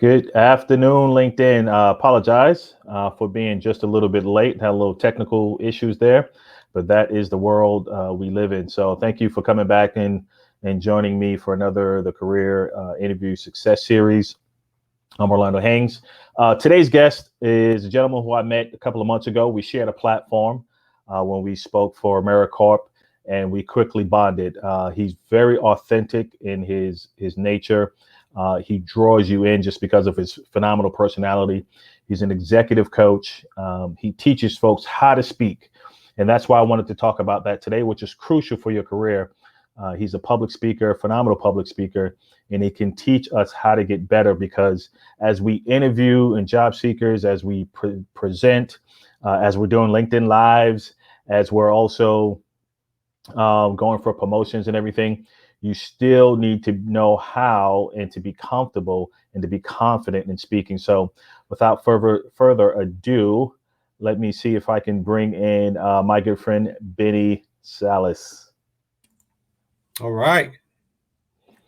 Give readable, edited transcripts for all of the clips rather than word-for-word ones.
Good afternoon, LinkedIn. Apologize for being just a little bit late. Had a little technical issues there, but that is the world we live in. So thank you for coming back and joining me for another the Career Interview Success Series. I'm Orlando Haynes. Today's guest is a gentleman who I met a couple of months ago. We shared a platform when we spoke for AmeriCorp, and we quickly bonded. He's very authentic in his nature. He draws you in just because of his phenomenal personality. He's an executive coach. He teaches folks how to speak. And that's why I wanted to talk about that today, which is crucial for your career. He's a public speaker, phenomenal public speaker, and he can teach us how to get better because as we interview and job seekers, as we present, as we're doing LinkedIn Lives, as we're also going for promotions and everything, you still need to know how and to be comfortable and to be confident in speaking. So without further ado, let me see if I can bring in my good friend, Benny Salas. All right.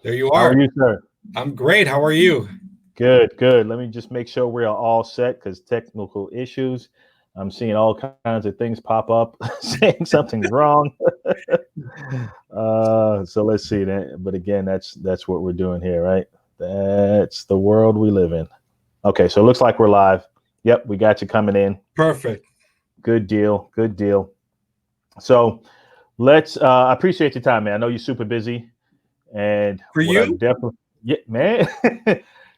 There you How are. are you, sir? I'm great. How are you? Good. Let me just make sure we're all set because technical issues. I'm seeing all kinds of things pop up saying something's wrong. So let's see that. But again, that's what we're doing here, right? That's the world we live in. Okay, so it looks like we're live. Yep, we got you coming in. Perfect. Good deal. So let's I appreciate your time, man. I know you're super busy. And For you? Yeah, man.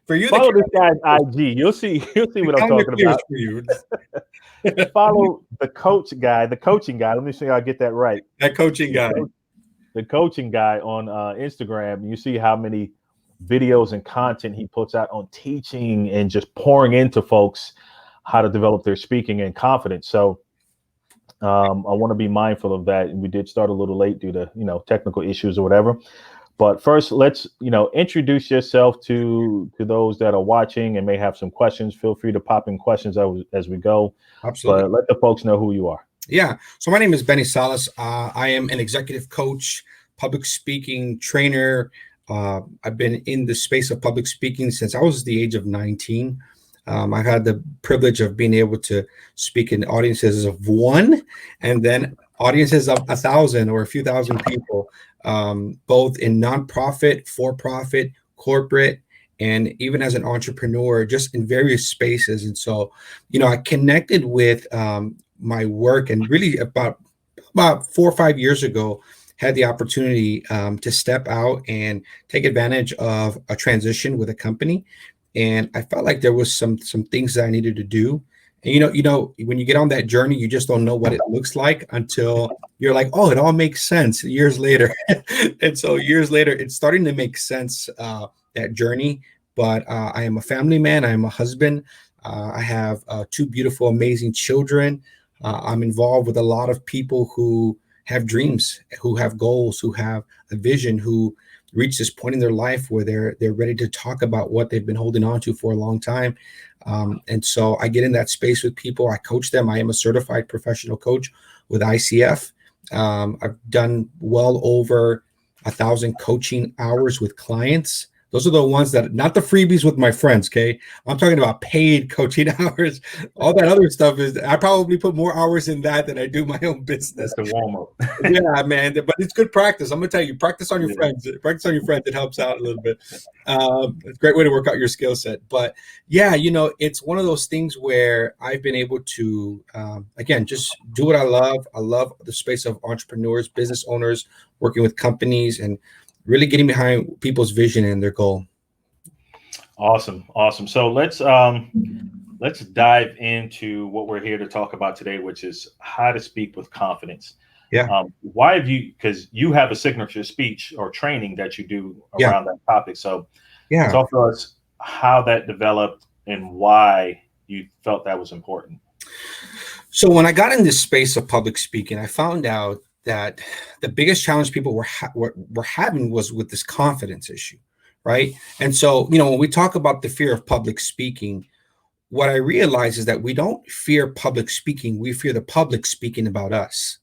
For you, Follow this guy's IG. You'll see what I'm talking about. For you. Follow the coaching guy. Let me see how I get that right. That coaching guy. The coaching guy on Instagram. You see how many videos and content he puts out on teaching and just pouring into folks how to develop their speaking and confidence. So I want to be mindful of that. We did start a little late due to technical issues or whatever. But first, let's introduce yourself to those that are watching and may have some questions. Feel free to pop in questions as we go. Absolutely. But let the folks know who you are. Yeah. So my name is Benny Salas. I am an executive coach, public speaking trainer. I've been in the space of public speaking since I was the age of 19. I've had the privilege of being able to speak in audiences of one and then audiences of 1,000 or a few thousand people, both in nonprofit, for-profit, corporate, and even as an entrepreneur, just in various spaces. And so, I connected with my work, and really about 4 or 5 years ago, had the opportunity to step out and take advantage of a transition with a company. And I felt like there was some things that I needed to do. And when you get on that journey, you just don't know what it looks like until you're like, oh, it all makes sense years later. And so years later, it's starting to make sense, that journey. But I am a family man. I am a husband. I have 2 beautiful, amazing children. I'm involved with a lot of people who have dreams, who have goals, who have a vision, who reach this point in their life where they're ready to talk about what they've been holding on to for a long time. And so I get in that space with people. I coach them. I am a certified professional coach with ICF. I've done well over 1,000 coaching hours with clients. Those are the ones that, not the freebies with my friends, okay? I'm talking about paid coaching hours. All that other stuff is, I probably put more hours in that than I do my own business. That's the warm up. Yeah, man. But it's good practice. I'm gonna tell you, practice on your friends. Practice on your friends. It helps out a little bit. It's a great way to work out your skill set. But yeah, it's one of those things where I've been able to, again, just do what I love. I love the space of entrepreneurs, business owners, working with companies, and really getting behind people's vision and their goal. Awesome. So let's dive into what we're here to talk about today, which is how to speak with confidence. Yeah. Why have you? Because you have a signature speech or training that you do around that topic. So talk to us how that developed and why you felt that was important. So when I got in this space of public speaking, I found out that the biggest challenge people were having was with this confidence issue, right? And so, when we talk about the fear of public speaking, what I realize is that we don't fear public speaking, we fear the public speaking about us,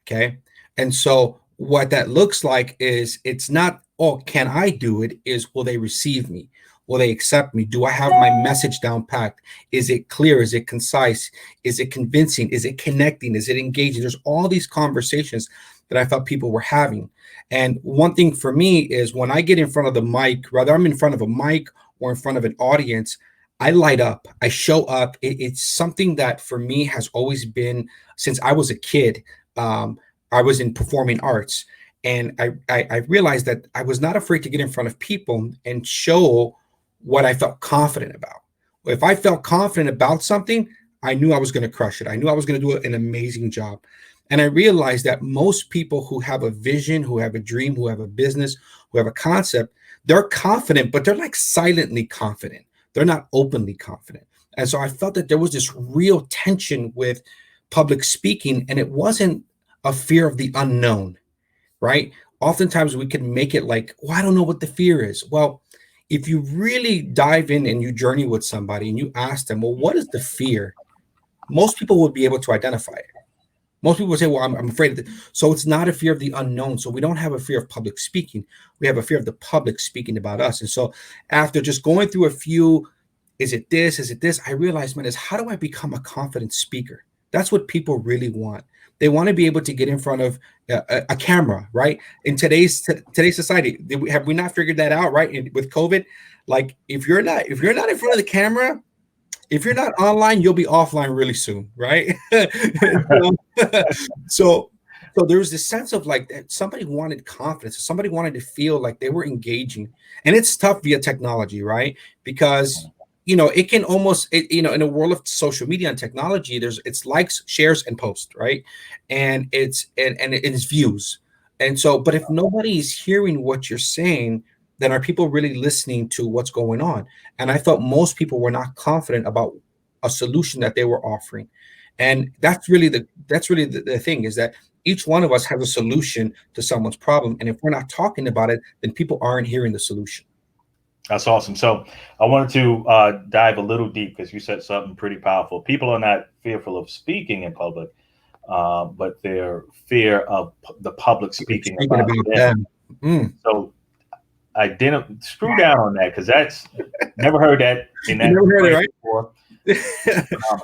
okay? And so what that looks like is it's not oh, can I do it? Is will they receive me? Will they accept me? Do I have my message down packed? Is it clear? Is it concise? Is it convincing? Is it connecting? Is it engaging? There's all these conversations that I thought people were having. And one thing for me is when I get in front of the mic, whether I'm in front of a mic or in front of an audience, I light up. I show up. It's something that for me has always been since I was a kid. I was in performing arts, and I realized that I was not afraid to get in front of people and show what I felt confident about. If I felt confident about something, I knew I was going to crush it. I knew I was going to do an amazing job. And I realized that most people who have a vision, who have a dream, who have a business, who have a concept, they're confident, but they're like silently confident. They're not openly confident. And so I felt that there was this real tension with public speaking, and it wasn't a fear of the unknown, right? Oftentimes we can make it like, well, I don't know what the fear is. Well, if you really dive in and you journey with somebody and you ask them, well, what is the fear? Most people would be able to identify it. Most people would say, well, I'm afraid of it. So it's not a fear of the unknown. So we don't have a fear of public speaking. We have a fear of the public speaking about us. And so after just going through a few, is it this? Is it this? I realized, man, is how do I become a confident speaker? That's what people really want. They want to be able to get in front of a camera, right? In today's society, have we not figured that out, right? With COVID, like if you're not in front of the camera, if you're not online, you'll be offline really soon, right? so there was this sense of like somebody wanted confidence, somebody wanted to feel like they were engaging, and it's tough via technology, right? Because it can almost, in a world of social media and technology, it's likes, shares, and posts, right? And it's views. And so, but if nobody is hearing what you're saying, then are people really listening to what's going on? And I felt most people were not confident about a solution that they were offering. And that's really the thing, is that each one of us has a solution to someone's problem. And if we're not talking about it, then people aren't hearing the solution. That's awesome. So I wanted to dive a little deep because you said something pretty powerful. People are not fearful of speaking in public, but their fear of the public speaking about them. So I didn't screw down on that because that's never heard that in that never heard it, right? Before.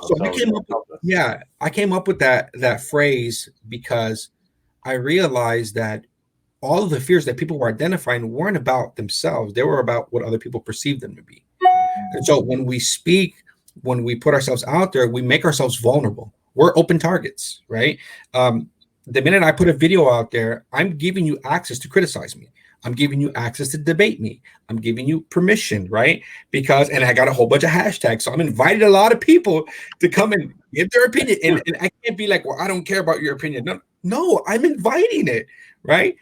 So I came up with that phrase because I realized that all of the fears that people were identifying weren't about themselves. They were about what other people perceive them to be. And so when we speak, when we put ourselves out there, we make ourselves vulnerable. We're open targets, right? The minute I put a video out there, I'm giving you access to criticize me. I'm giving you access to debate me. I'm giving you permission, right? And I got a whole bunch of hashtags. So I'm inviting a lot of people to come and give their opinion. And I can't be like, well, I don't care about your opinion. No, I'm inviting it, right?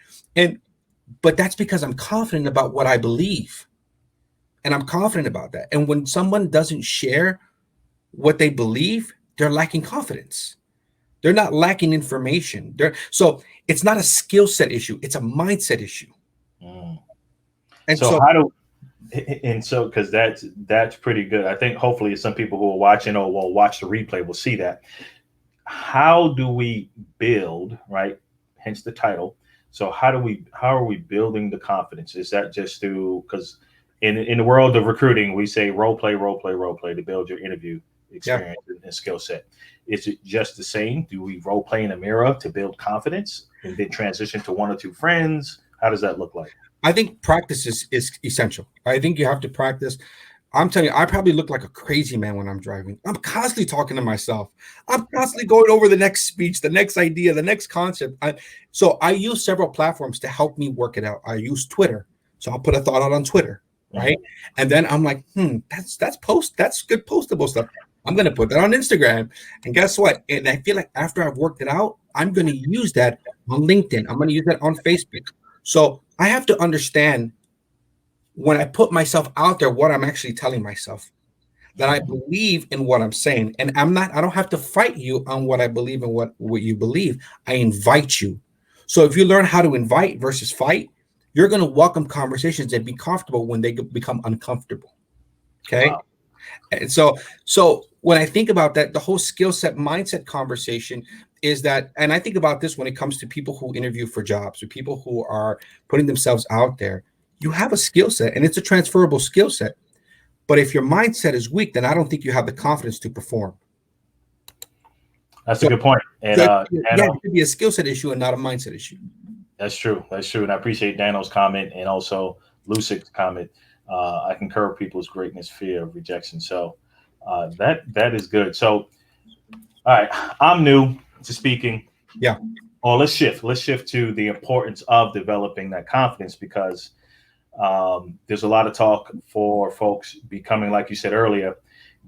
But that's because I'm confident about what I believe. And I'm confident about that. And when someone doesn't share what they believe, they're lacking confidence. They're not lacking information. So it's not a skill set issue. It's a mindset issue. And so because that's pretty good. I think hopefully some people who are watching or will watch the replay will see that. How do we build, right? Hence the title. So how are we building the confidence? Is that just through, because in the world of recruiting, we say role play to build your interview experience and skill set. Is it just the same? Do we role play in a mirror to build confidence and then transition to one or two friends? How does that look like? I think practice is essential. I think you have to practice. I'm telling you, I probably look like a crazy man when I'm driving. I'm constantly talking to myself. I'm constantly going over the next speech, the next idea, the next concept. So I use several platforms to help me work it out. I use Twitter. So I'll put a thought out on Twitter, right? And then I'm like, that's good postable stuff. I'm going to put that on Instagram. And guess what? And I feel like after I've worked it out, I'm going to use that on LinkedIn. I'm going to use that on Facebook. So I have to understand when I put myself out there, what I'm actually telling myself, that I believe in what I'm saying. And I don't have to fight you on what I believe and what you believe. I invite you. So if you learn how to invite versus fight, you're going to welcome conversations and be comfortable when they become uncomfortable. Okay. Wow. And so when I think about that, the whole skill set mindset conversation, is that, and I think about this when it comes to people who interview for jobs or people who are putting themselves out there. You have a skill set and it's a transferable skill set. But if your mindset is weak, then I don't think you have the confidence to perform. That's a So, good point. And yeah, it could be a skill set issue and not a mindset issue. that's true. That's true. And I appreciate Dano's comment and also Lucic's comment. I concur with people's greatness, fear of rejection. So that is good. So, all right, I'm new to speaking. Yeah. Well, let's shift. Let's shift to the importance of developing that confidence because there's a lot of talk for folks becoming, like you said earlier,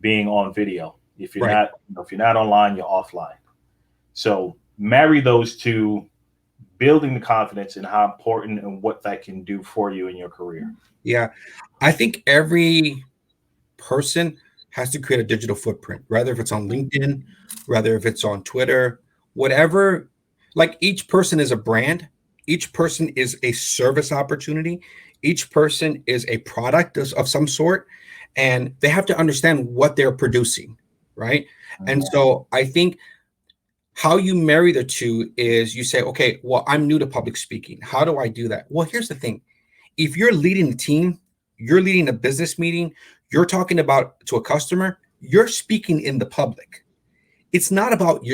being on video. If you're Right. not, if you're not online, you're offline. So marry those two, building the confidence and how important and what that can do for you in your career. Yeah. I think every person has to create a digital footprint, whether if it's on LinkedIn, whether if it's on Twitter, whatever. Like each person is a brand, each person is a service opportunity, each person is a product of some sort, and they have to understand what they're producing, right? And so I think how you marry the two is you say, okay, well, I'm new to public speaking. How do I do that? Well, here's the thing. If you're leading a team, you're leading a business meeting, you're talking about to a customer, you're speaking in the public. It's not about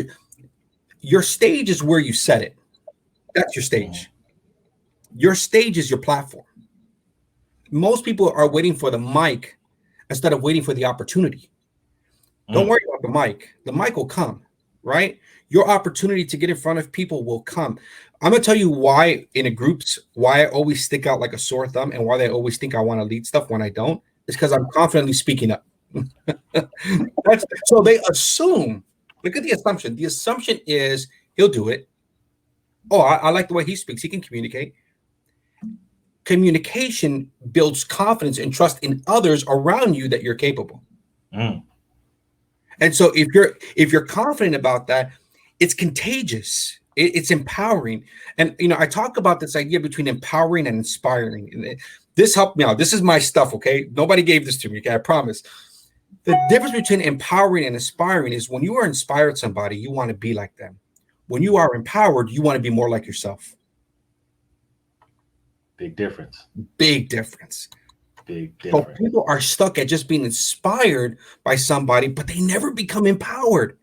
your stage is where you set it. That's your stage. Your stage is your platform. Most people are waiting for the mic instead of waiting for the opportunity. Don't worry about the mic. The mic will come, right? Your opportunity to get in front of people will come. I'm going to tell you why in a groups, why I always stick out like a sore thumb and why they always think I want to lead stuff when I don't. It's because I'm confidently speaking up. So they assume, look at the assumption. The assumption is he'll do it. Oh, I like the way he speaks. He can communicate. Communication builds confidence and trust in others around you that you're capable. And so if you're confident about that, it's contagious. It's empowering. And I talk about this idea between empowering and inspiring. And this helped me out. This is my stuff, okay? Nobody gave this to me, okay? I promise. The difference between empowering and inspiring is when you are inspired somebody, you want to be like them. When you are empowered, you want to be more like yourself. Big difference. Big difference. Big difference. So people are stuck at just being inspired by somebody, but they never become empowered.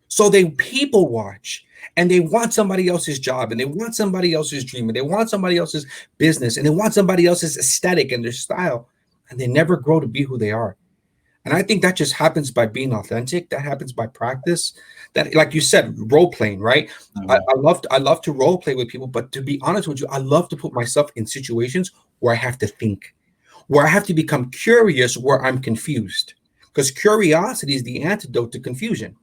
So they people watch and they want somebody else's job and they want somebody else's dream and they want somebody else's business and they want somebody else's aesthetic and their style, and they never grow to be who they are. And I think that just happens by being authentic. That happens by practice. That, like you said, role playing, right? I love to role play with people, but to be honest with you, I love to put myself in situations where I have to think, where I have to become curious, where I'm confused. Because curiosity is the antidote to confusion.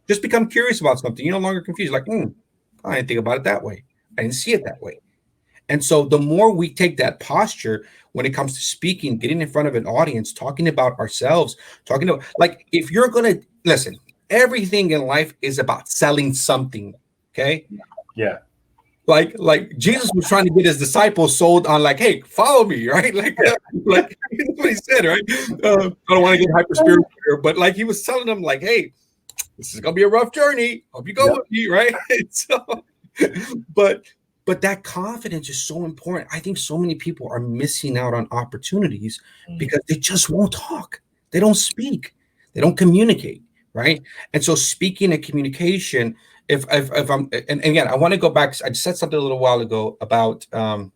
Just become curious about something. You're no longer confused. Like, I didn't think about it that way. I didn't see it that way. And so the more we take that posture when it comes to speaking, getting in front of an audience, talking about ourselves, talking about, like, if you're going to listen, everything in life is about selling something. Okay. Yeah. Like Jesus was trying to get his disciples sold on, like, hey, follow me, right? Like that's what he said, right? I don't want to get hyper spiritual here, but like he was telling them, like, hey, this is gonna be a rough journey. Hope you go with me, right? So, but that confidence is so important. I think so many people are missing out on opportunities because they just won't talk. They don't speak. They don't communicate, right? And so speaking and communication. If I'm, and again, I want to go back. I said something a little while ago about, I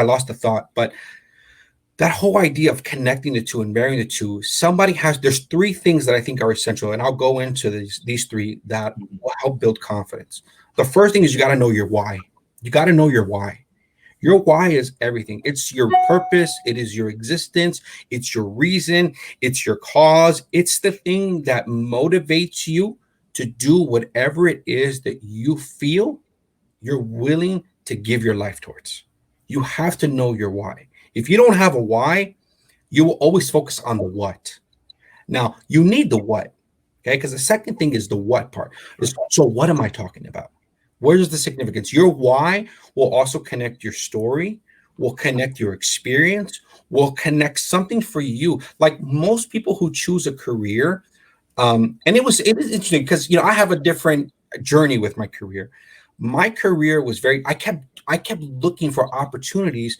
lost the thought, but that whole idea of connecting the two and marrying the two, there's three things that I think are essential. And I'll go into these three that will help build confidence. The first thing is you got to know your why. You got to know your why. Your why is everything. It's your purpose. It is your existence. It's your reason. It's your cause. It's the thing that motivates you to do whatever it is that you feel you're willing to give your life towards. You have to know your why. If you don't have a why, you will always focus on the what. Now, you need the what, okay? Because the second thing is the what part. So what am I talking about? Where's the significance? Your why will also connect your story, will connect your experience, will connect something for you. Like most people who choose a career, And it is interesting because I have a different journey with my career. My career was I kept looking for opportunities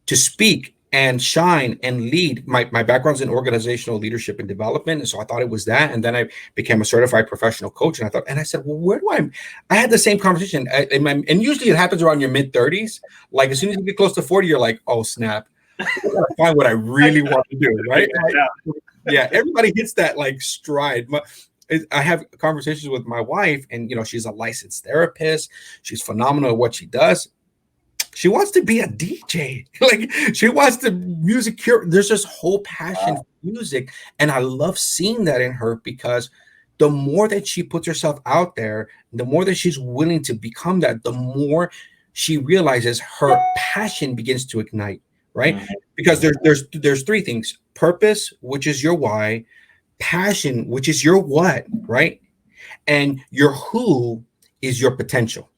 to speak and shine and lead. My background's in organizational leadership and development, and so I thought it was that. And then I became a certified professional coach, and I said, well, where do I had the same conversation, and usually it happens around your mid-30s. Like as soon as you get close to 40, you're like, oh snap, I gotta find what I really want to do, right? Yeah, everybody hits that like stride. I have conversations with my wife, and she's a licensed therapist. She's phenomenal at what she does. She wants to be a DJ. Like she wants to music cure. There's this whole passion for music. And I love seeing that in her because the more that she puts herself out there, the more that she's willing to become that, the more she realizes her passion begins to ignite, right? Mm-hmm. Because there's three things: purpose, which is your why, passion, which is your what, right? And your who is your potential.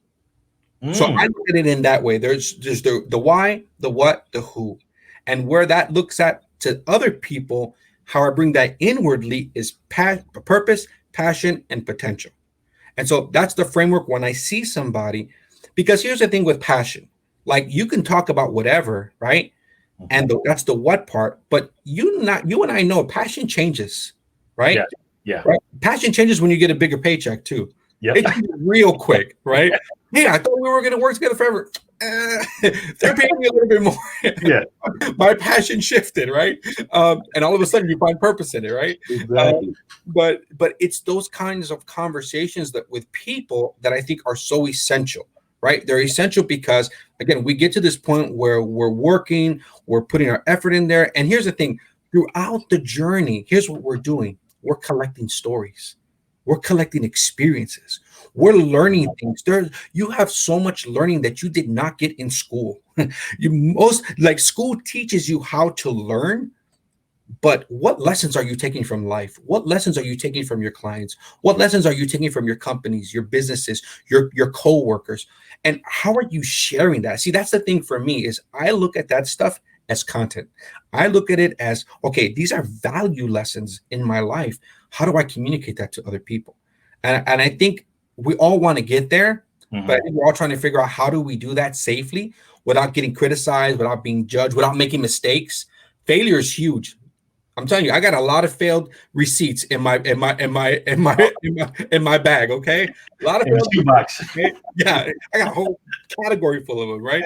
So I look at it in that way. There's the why, the what, the who. And where that looks at to other people, how I bring that inwardly is purpose, passion, and potential. And so that's the framework when I see somebody, because here's the thing with passion. Like you can talk about whatever, right? And that's the what part, but you and I know passion changes, right? Yeah. Right? Passion changes when you get a bigger paycheck too. Yep. It changes real quick, right? Hey, I thought we were going to work together forever. They're paying me a little bit more. Yeah. My passion shifted, right? And all of a sudden you find purpose in it, right? Exactly. But it's those kinds of conversations that with people that I think are so essential, right? They're essential because, again, we get to this point where we're working, we're putting our effort in there. And here's the thing, throughout the journey, here's what we're doing. We're collecting stories. We're collecting experiences. We're learning things. You have so much learning that you did not get in school. School teaches you how to learn, but what lessons are you taking from life? What lessons are you taking from your clients? What lessons are you taking from your companies, your businesses, your co-workers? And how are you sharing that? See, that's the thing for me is I look at that stuff as content. I look at it as, okay, these are value lessons in my life. How do I communicate that to other people? And I think we all want to get there, but I think we're all trying to figure out how do we do that safely without getting criticized, without being judged, without making mistakes. Failure is huge. I'm telling you, I got a lot of failed receipts in my bag. Okay, a lot of box. Yeah, I got a whole category full of them, right?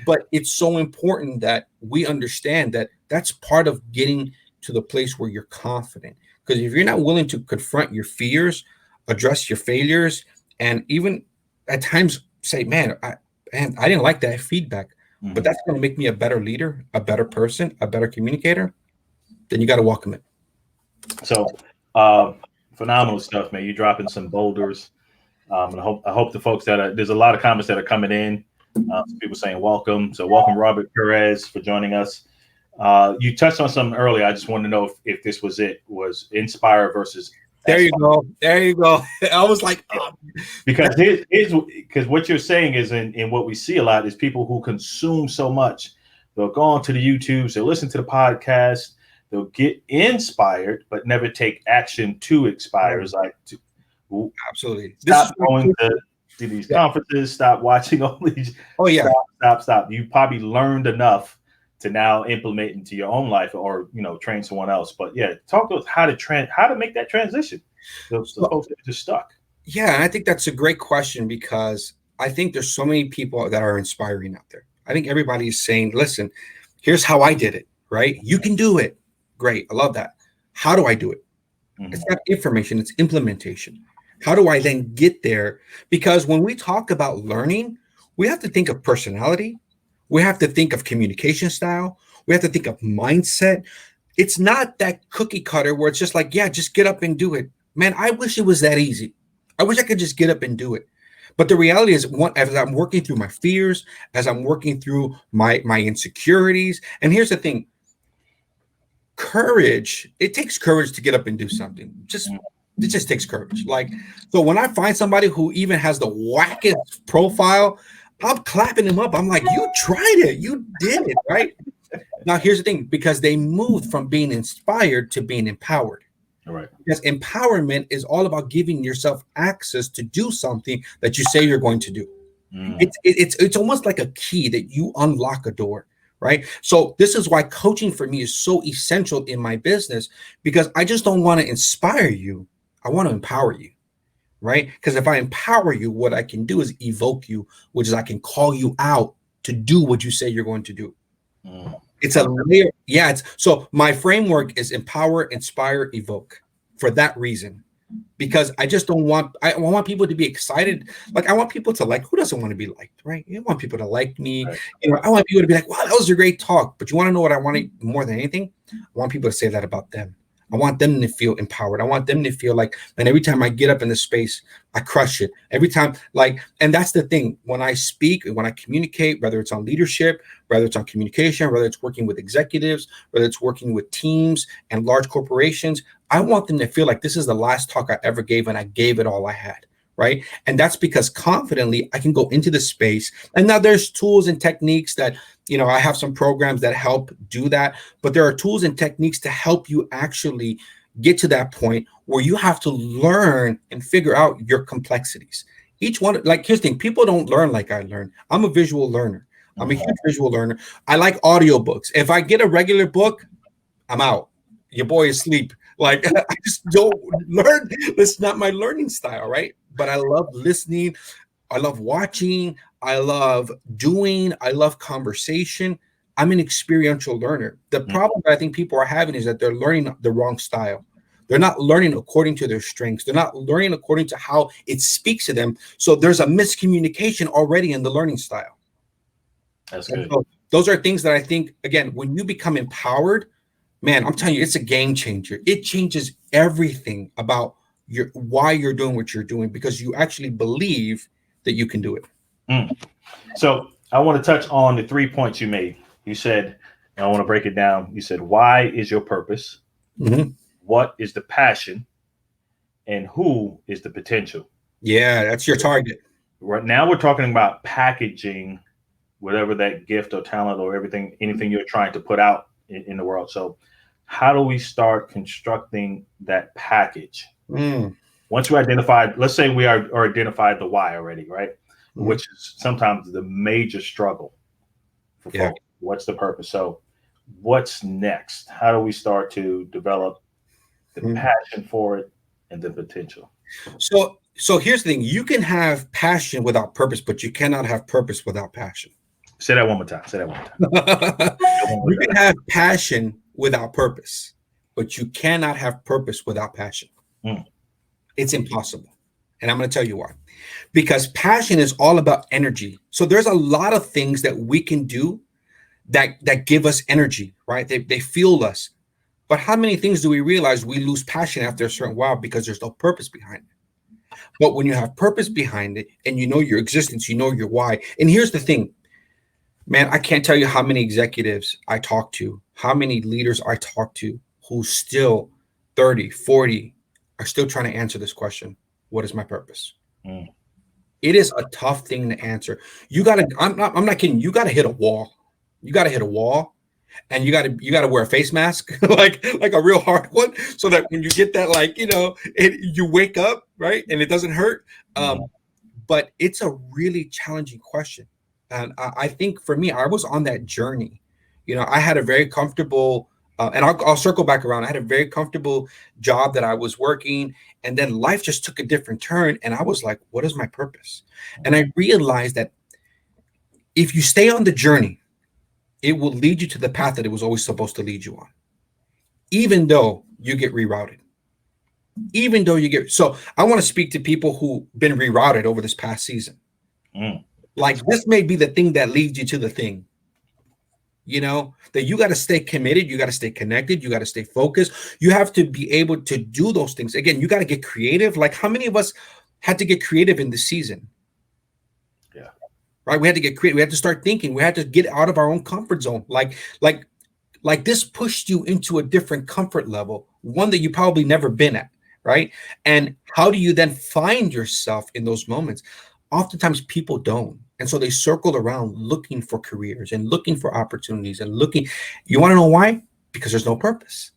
But it's so important that we understand that that's part of getting to the place where you're confident. Because if you're not willing to confront your fears, address your failures, and even at times say, man, I didn't like that feedback, but that's going to make me a better leader, a better person, a better communicator, then you got to welcome it. So phenomenal stuff, man. You're dropping some boulders. And I hope the folks there's a lot of comments that are coming in. Some people saying welcome. So welcome, Robert Perez, for joining us. You touched on something earlier. I just wanted to know if this was inspire versus. There you go. I was like, because what you're saying is in what we see a lot is people who consume so much. They'll go on to the YouTubes, they'll listen to the podcast, they'll get inspired, but never take action to inspire. It's like, absolutely. Stop going to these conferences. Stop watching all these. Oh yeah. Stop. You probably learned enough to now implement into your own life, or train someone else. But yeah, talk to us how to make that transition. Those folks that are just stuck. Yeah, and I think that's a great question because I think there's so many people that are inspiring out there. I think everybody is saying, listen, here's how I did it, right? You can do it. Great. I love that. How do I do it? It's not information, it's implementation. How do I then get there? Because when we talk about learning, we have to think of personality. We have to think of communication style. We have to think of mindset. It's not that cookie cutter where it's just like, yeah, just get up and do it. Man, I wish it was that easy. I wish I could just get up and do it. But the reality is, as I'm working through my fears, as I'm working through my insecurities, and here's the thing, courage, it takes courage to get up and do something. It just takes courage. So when I find somebody who even has the wackest profile, I'm clapping them up. I'm like, you tried it. You did it, right? Now, here's the thing, because they moved from being inspired to being empowered. Right. Because empowerment is all about giving yourself access to do something that you say you're going to do. It's almost like a key that you unlock a door, right? So this is why coaching for me is so essential in my business, because I just don't want to inspire you. I want to empower you, right? Because if I empower you, what I can do is evoke you, which is I can call you out to do what you say you're going to do. It's a layer. Yeah. It's so my framework is empower, inspire, evoke for that reason. Because I just don't want, I want people to be excited. Like I want people to like, who doesn't want to be liked, right? You want people to like me. Right. You know, I want people to be like, wow, that was a great talk. But you want to know what I want more than anything? I want people to say that about them. I want them to feel empowered. I want them to feel like, and every time I get up in this space, I crush it. Every time, like, and that's the thing. When I speak, when I communicate, whether it's on leadership, whether it's on communication, whether it's working with executives, whether it's working with teams and large corporations, I want them to feel like this is the last talk I ever gave and I gave it all I had. Right. And that's because confidently I can go into the space. And now there's tools and techniques that, you know, I have some programs that help do that. But there are tools and techniques to help you actually get to that point where you have to learn and figure out your complexities. Each one, like here's the thing, people don't learn like I learn. I'm a visual learner. I'm a huge visual learner. I like audiobooks. If I get a regular book, I'm out. Your boy is asleep. Like I just don't learn. That's not my learning style, right? But I love listening. I love watching. I love doing. I love conversation. I'm an experiential learner. The problem that I think people are having is that they're learning the wrong style. They're not learning according to their strengths. They're not learning according to how it speaks to them. So there's a miscommunication already in the learning style. That's good. So those are things that I think, again, when you become empowered, man, I'm telling you, it's a game changer. It changes everything about why you're doing what you're doing, because you actually believe that you can do it. So I want to touch on the 3 points you made. You said, and I want to break it down. You said, why is your purpose? What is the passion? And who is the potential? Yeah, that's your target. Right now we're talking about packaging whatever that gift or talent or anything you're trying to put out in the world. So how do we start constructing that package? Once we identified, let's say we are identified the why already, right? Which is sometimes the major struggle for folks. What's the purpose? So what's next? How do we start to develop the passion for it and the potential? So here's the thing. You can have passion without purpose, but you cannot have purpose without passion. Say that one more time. You can have passion without purpose, but you cannot have purpose without passion. It's impossible. And I'm going to tell you why. Because passion is all about energy. So there's a lot of things that we can do that give us energy, right? They fuel us. But how many things do we realize we lose passion after a certain while because there's no purpose behind it? But when you have purpose behind it and you know your existence, you know your why. And here's the thing, man, I can't tell you how many executives I talk to, how many leaders I talk to who still 30, 40 are still trying to answer this question. What is my purpose? It is a tough thing to answer. You got to, I'm not kidding. You got to hit a wall. You got to hit a wall, and you got to wear a face mask, like a real hard one, so that when you get that, like, you know, you wake up, right, and it doesn't hurt. But it's a really challenging question, and I think for me, I was on that journey. You know, I had a very comfortable, and I'll circle back around. I had a very comfortable job that I was working, and then life just took a different turn, and I was like, "What is my purpose?" And I realized that if you stay on the journey, it will lead you to the path that it was always supposed to lead you on, even though you get rerouted. Even though you get, so I want to speak to people who've been rerouted over this past season. Like this may be the thing that leads you to the thing. You know, that you got to stay committed, you got to stay connected, you got to stay focused. You have to be able to do those things. Again, you got to get creative. Like how many of us had to get creative in this season? Right? We had to get creative. We had to start thinking. We had to get out of our own comfort zone. Like this pushed you into a different comfort level, one that you probably never been at, right? And how do you then find yourself in those moments? Oftentimes people don't. And so they circle around looking for careers and looking for opportunities and looking. You want to know why? Because there's no purpose.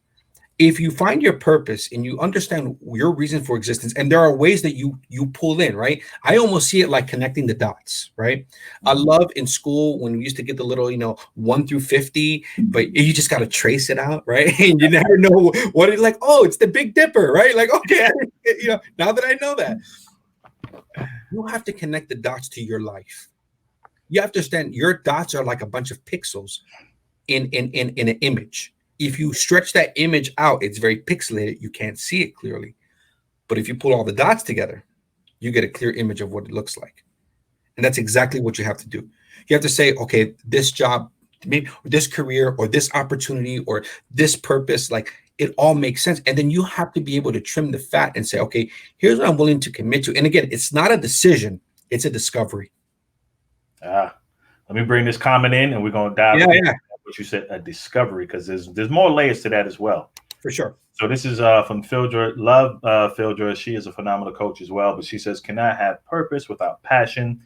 If you find your purpose and you understand your reason for existence, and there are ways that you pull in, right? I almost see it like connecting the dots, right? I love in school when we used to get the little, 1 through 50, but you just got to trace it out, right? And you never know what it's like. Oh, it's the Big Dipper, right? Like, okay, now that I know that, you have to connect the dots to your life. You have to understand your dots are like a bunch of pixels in an image. If you stretch that image out, it's very pixelated. You can't see it clearly. But if you pull all the dots together, you get a clear image of what it looks like. And that's exactly what you have to do. You have to say, okay, this job, maybe this career or this opportunity or this purpose, like it all makes sense. And then you have to be able to trim the fat and say, okay, here's what I'm willing to commit to. And again, it's not a decision, it's a discovery. Let me bring this comment in and we're going to dive into what you said, a discovery, because there's more layers to that as well. For sure. So this is from Phildra. Love Phildra. She is a phenomenal coach as well. But she says, cannot have purpose without passion.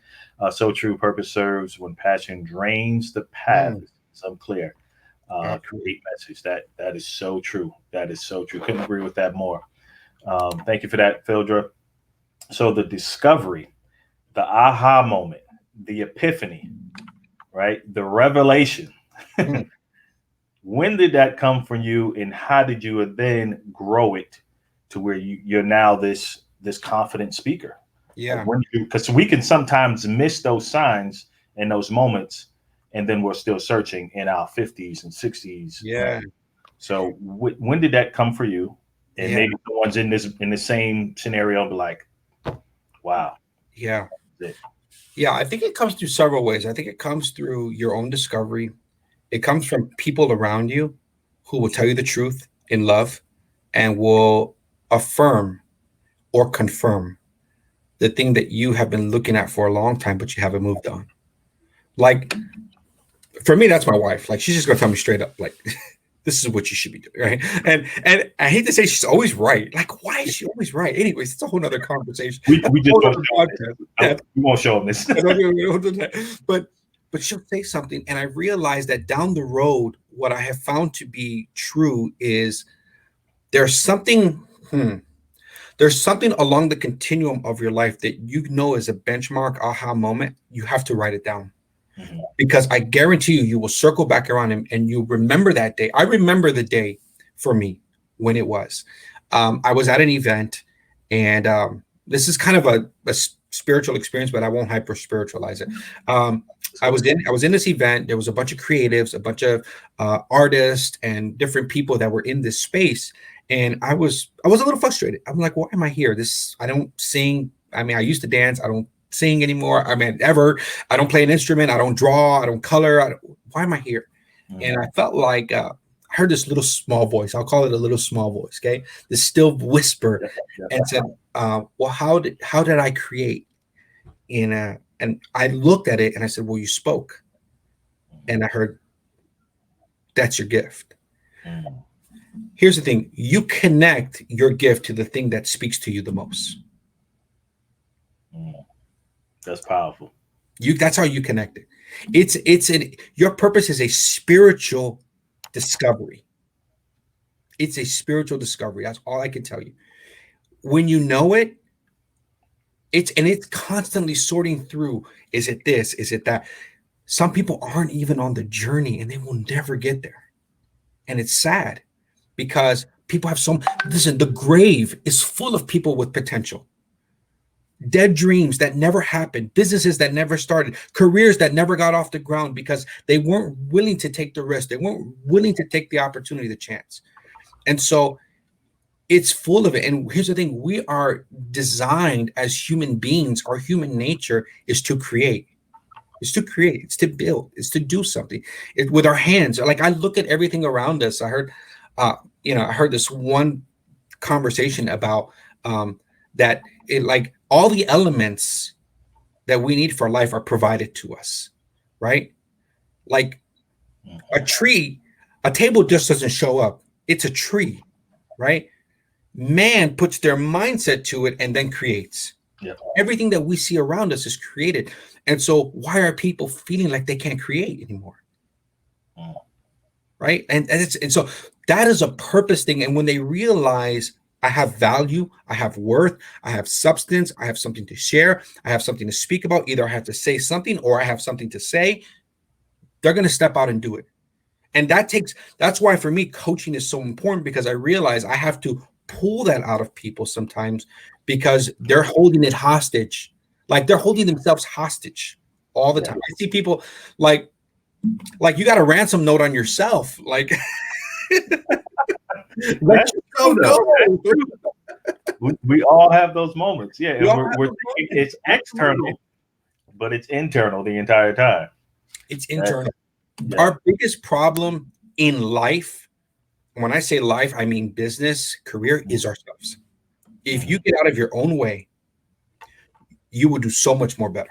So true. Purpose serves when passion drains the path. So I'm clear. Create message. That is so true. That is so true. Couldn't agree with that more. Thank you for that, Phildra. So the discovery, the aha moment, the epiphany, right? The revelation. When did that come from you, and how did you then grow it to where you're now this confident speaker? Yeah. Because we can sometimes miss those signs and those moments, and then we're still searching in our 50s and 60s. Yeah. Right? So when did that come for you? And maybe someone's in the same scenario, be like, wow. Yeah. Yeah, I think it comes through several ways. I think it comes through your own discovery. It comes from people around you who will tell you the truth in love and will affirm or confirm the thing that you have been looking at for a long time, but you haven't moved on. Like, for me, that's my wife. Like, she's just gonna tell me straight up, like, this is what you should be doing, right? And I hate to say she's always right. Like, why is she always right? Anyways, it's a whole nother conversation. We won't show them this. But she'll say something, and I realize that down the road, what I have found to be true is there's something along the continuum of your life that is a benchmark aha moment. You have to write it down. Because I guarantee you will circle back around and you remember that day. I remember the day for me when it was. I was at an event, and this is kind of a spiritual experience, but I won't hyper spiritualize it. I was in this event. There was a bunch of creatives, a bunch of artists, and different people that were in this space. And I was a little frustrated. I'm like, why am I here? I don't sing. I mean, I used to dance. I don't sing anymore. I mean, ever. I don't play an instrument. I don't draw. I don't color. Why am I here? And I felt like I heard this little small voice. I'll call it a little small voice. Okay, this still whisper, and said, "Well, how did I create?" And I looked at it and I said, "Well, you spoke," and I heard, "That's your gift." Here's the thing: you connect your gift to the thing that speaks to you the most. That's powerful. That's how you connect it. Your purpose is a spiritual discovery. It's a spiritual discovery. That's all I can tell you. When you know it, it's constantly sorting through. Is it this? Is it that? Some people aren't even on the journey and they will never get there. And it's sad because people have listen, the grave is full of people with potential. Dead dreams that never happened, businesses that never started, careers that never got off the ground because they weren't willing to take the risk. They weren't willing to take the opportunity, the chance. And so it's full of it. And here's the thing: we are designed as human beings. Our human nature is to create. It's to create. It's to build. It's to do something with our hands. Like, I look at everything around us. I heard, I heard this one conversation about that. Like, all the elements that we need for life are provided to us, right? Like a tree, a table just doesn't show up. It's a tree, right? Man puts their mindset to it and then creates. Everything that we see around us is created. And so why are people feeling like they can't create anymore? right? And so that is a purpose thing. And when they realize I have value, I have worth, I have substance, I have something to share, I have something to speak about, either I have to say something or I have something to say, they're going to step out and do it. And that's why for me, coaching is so important, because I realize I have to pull that out of people sometimes because they're holding it hostage. Like they're holding themselves hostage all the time. I see people like you got a ransom note on yourself. Like, let yourself go. We all have those moments. Yeah. And we're thinking moments. it's external, but it's internal the entire time. It's internal. Our biggest problem in life, when I say life, I mean business, career, is ourselves. If you get out of your own way, you would do so much more better.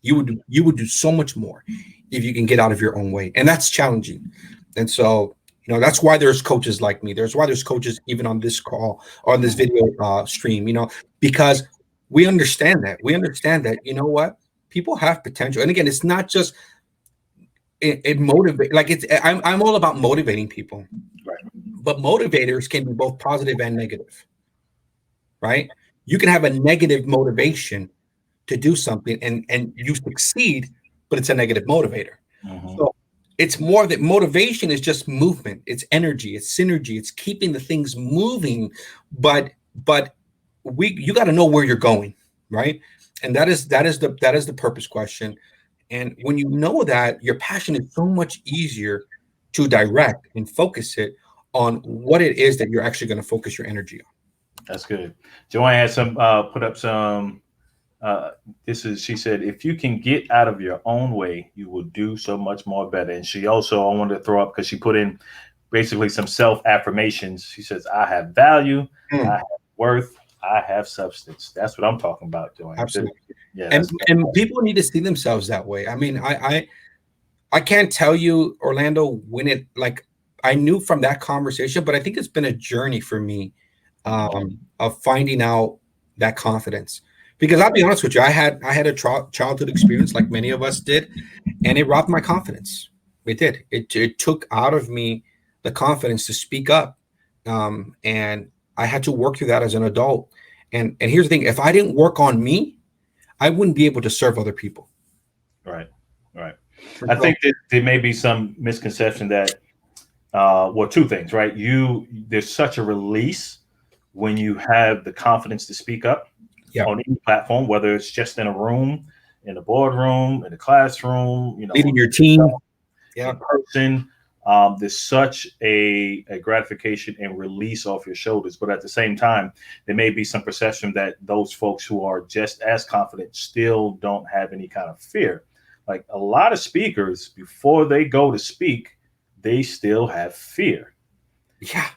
You would do so much more if you can get out of your own way. And that's challenging. And so, that's why there's coaches like me. There's why there's coaches even on this call, on this video stream, because we understand that. We understand that, you know what? People have potential. And again, it's not just it motivate, like I'm all about motivating people. Right. But motivators can be both positive and negative. Right? You can have a negative motivation to do something and you succeed, but it's a negative motivator. So it's more that motivation is just movement, it's energy, it's synergy, it's keeping the things moving, but you got to know where you're going, right? And that is the purpose question. And when you know that, your passion is so much easier to direct and focus it on what it is that you're actually going to focus your energy on. That's good. Joanne had some put up some. She said, if you can get out of your own way, you will do so much more better. And she also, I wanted to throw up because she put in basically some self affirmations. She says, I have value, I have worth, I have substance. That's what I'm talking about, Joanne. Absolutely. Yeah. And people need to see themselves that way. I mean, I can't tell you, Orlando, when I knew from that conversation, but I think it's been a journey for me of finding out that confidence. Because I'll be honest with you, I had a childhood experience like many of us did, and it robbed my confidence. It did. It took out of me the confidence to speak up, and I had to work through that as an adult. And here's the thing: if I didn't work on me, I wouldn't be able to serve other people. Right. I think that there may be some misconception that, two things, right? There's such a release when you have the confidence to speak up on any platform, whether it's just in a room, in a boardroom, in a classroom, leading your team, in person. There's such a gratification and release off your shoulders. But at the same time, there may be some perception that those folks who are just as confident still don't have any kind of fear. Like a lot of speakers, before they go to speak, they still have fear. Yeah,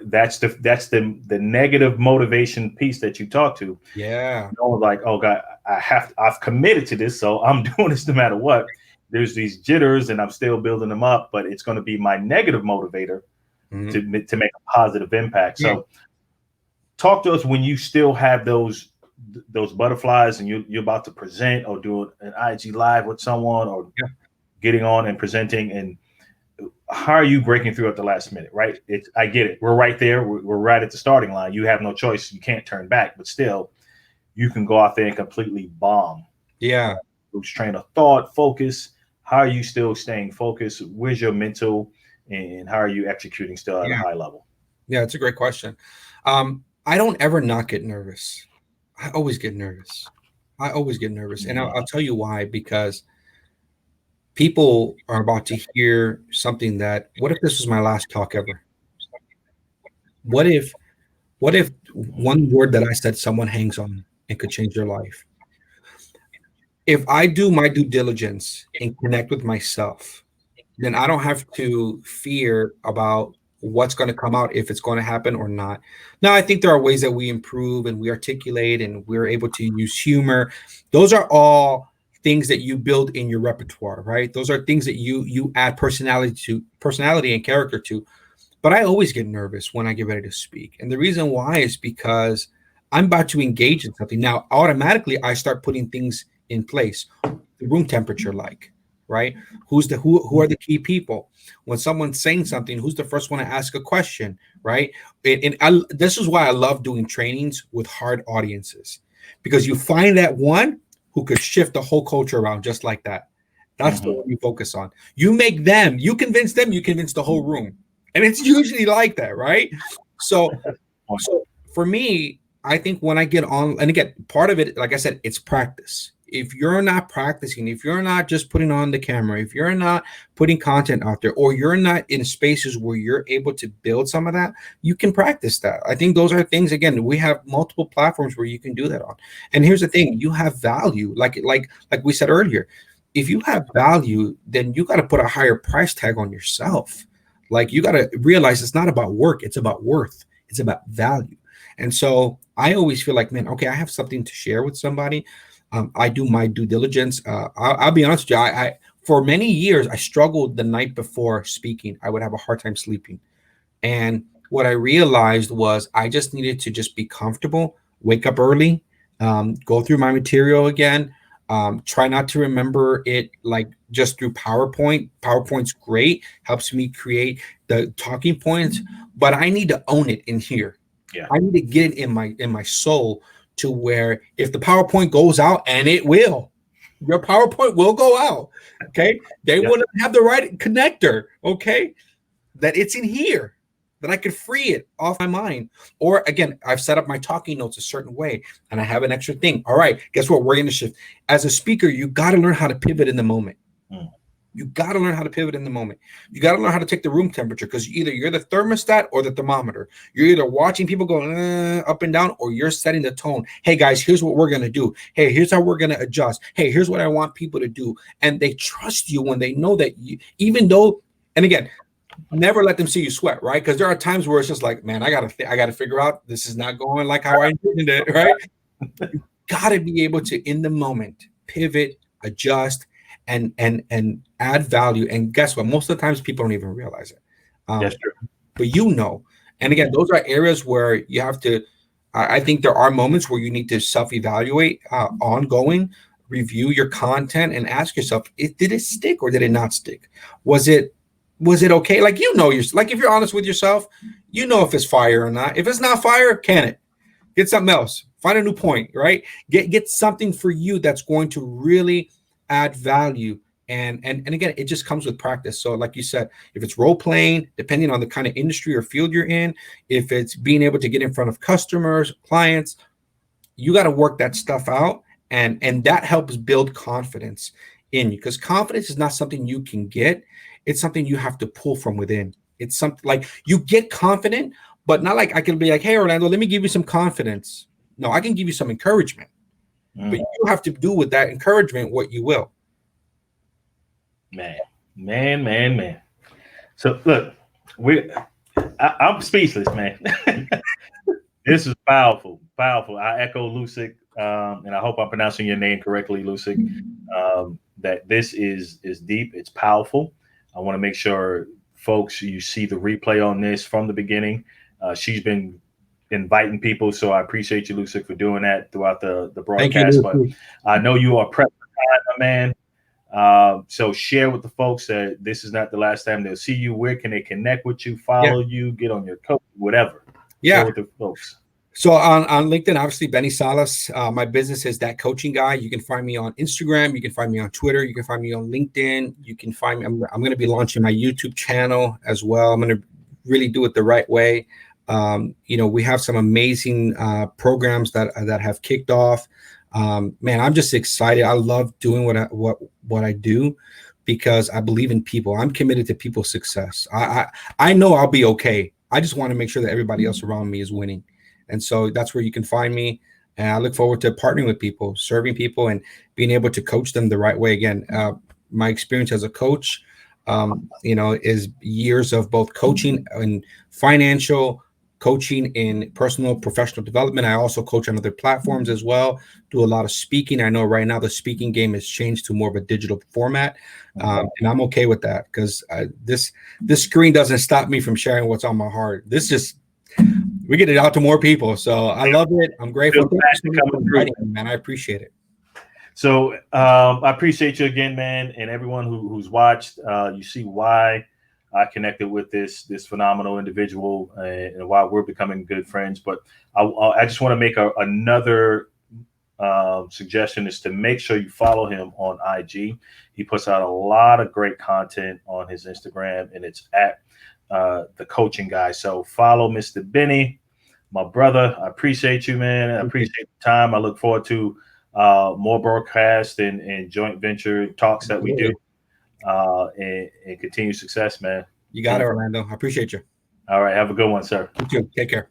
that's the negative motivation piece that you talk to. Yeah. Like, oh God, I've committed to this, so I'm doing this no matter what. There's these jitters and I'm still building them up, but it's going to be my negative motivator to make a positive impact. So talk to us when you still have those butterflies and you're about to present or do an IG live with someone or getting on and presenting, and how are you breaking through at the last minute, right? I get it. We're right there. We're right at the starting line. You have no choice. You can't turn back, but still you can go out there and completely bomb. Yeah. Lose train of thought, focus. How are you still staying focused? Where's your mental and how are you executing still at a high level? Yeah, it's a great question. I don't ever not get nervous. I always get nervous. And I'll tell you why, because people are about to hear something that, what if this was my last talk ever? What if one word that I said someone hangs on and could change their life? If I do my due diligence and connect with myself, then I don't have to fear about what's going to come out, if it's going to happen or not. Now, I think there are ways that we improve and we articulate and we're able to use humor. Those are all things that you build in your repertoire, right? Those are things that you add personality and character to. But I always get nervous when I get ready to speak. And the reason why is because I'm about to engage in something. Now, automatically, I start putting things in place. The room temperature, like, right? Who are the key people? When someone's saying something, who's the first one to ask a question, right? This is why I love doing trainings with hard audiences, because you find that one who could shift the whole culture around just like that. That's the Mm-hmm. one you focus on. You make them, you convince them, you convince the whole room. And it's usually like that, right? So so for me, I think when I get on, and again, part of it, like I said, it's practice. If you're not practicing, if you're not just putting on the camera, if you're not putting content out there, or you're not in spaces where you're able to build some of that, you can practice that. I think those are things, again, we have multiple platforms where you can do that on. And here's the thing, you have value. Like we said earlier, if you have value, then you got to put a higher price tag on yourself. Like you got to realize it's not about work, it's about worth. It's about value. And so I always feel like, man, okay, I have something to share with somebody. I do my due diligence. I'll be honest with you. I for many years I struggled the night before speaking. I would have a hard time sleeping, and what I realized was I just needed to just be comfortable, wake up early, go through my material again. Try not to remember it like just through PowerPoint. PowerPoint's great, helps me create the talking points, but I need to own it in here. Yeah. I need to get it in my soul to where if the PowerPoint goes out, and it will, your PowerPoint will go out. Okay. They Yeah. will not have the right connector. Okay. That it's in here, that I could free it off my mind. Or again, I've set up my talking notes a certain way and I have an extra thing. All right. Guess what? We're going to shift. As a speaker, you got to learn how to pivot in the moment. Mm. You got to learn how to pivot in the moment. You got to learn how to take the room temperature, because either you're the thermostat or the thermometer. You're either watching people go up and down, or you're setting the tone. Hey guys, here's what we're going to do. Hey, here's how we're going to adjust. Hey, here's what I want people to do. And they trust you when they know that you, even though, and again, never let them see you sweat, right? Because there are times where it's just like, man, I gotta figure out, this is not going like how I intended it, right? You gotta be able to, in the moment, pivot, adjust, and add value. And guess what? Most of the times people don't even realize it. That's true. But you know, and again, those are areas where you have to. I think there are moments where you need to self-evaluate, ongoing, review your content, and ask yourself: did it stick or did it not stick? Was it okay? Like, you're like, if you're honest with yourself, you know if it's fire or not. If it's not fire, can it? Get something else. Find a new point, right? Get something for you that's going to really add value. And again, it just comes with practice. So like you said, if it's role playing, depending on the kind of industry or field you're in, if it's being able to get in front of customers, clients, you got to work that stuff out. And that helps build confidence in you, because confidence is not something you can get. It's something you have to pull from within. It's something like you get confident, but not like I can be like, hey, Orlando, let me give you some confidence. No, I can give you some encouragement, but you have to do with that encouragement what you will. Man. So look, I'm speechless, man. This is powerful. I echo Lucic, and I hope I'm pronouncing your name correctly, Lucic. That this is deep. It's powerful. I want to make sure, folks, you see the replay on this from the beginning. She's been inviting people, so I appreciate you, Lucic, for doing that throughout the broadcast. But I know you are prepped for time, my man. So share with the folks that this is not the last time they'll see you. Where can they connect with you, follow you, get on your coach, whatever? Yeah. Share with the folks. So on LinkedIn, obviously, Benny Salas. My business is That Coaching Guy. You can find me on Instagram. You can find me on Twitter. You can find me on LinkedIn. You can find me. I'm going to be launching my YouTube channel as well. I'm going to really do it the right way. We have some amazing programs that have kicked off. Man, I'm just excited. I love doing what I do, because I believe in people. I'm committed to people's success. I know I'll be okay. I just want to make sure that everybody else around me is winning. And so that's where you can find me. And I look forward to partnering with people, serving people, and being able to coach them the right way. Again, my experience as a coach, is years of both coaching and financial, coaching in personal, professional development. I also coach on other platforms as well, do a lot of speaking. I know right now the speaking game has changed to more of a digital format. And I'm okay with that, because this screen doesn't stop me from sharing what's on my heart. We get it out to more people. So I love it. I'm grateful. Thank you so much for inviting me, man. I appreciate it. So I appreciate you again, man, and everyone who's watched. You see why I connected with this phenomenal individual, and why we're becoming good friends. But I just want to make another suggestion is to make sure you follow him on IG. He puts out a lot of great content on his Instagram, and it's at the coaching guy. So follow Mr. Benny, my brother. I appreciate you, man. I appreciate the time. I look forward to more broadcast and joint venture talks that we do, and continued success, man. You got it, Orlando. I appreciate you. All right. Have a good one, sir. You too. Take care.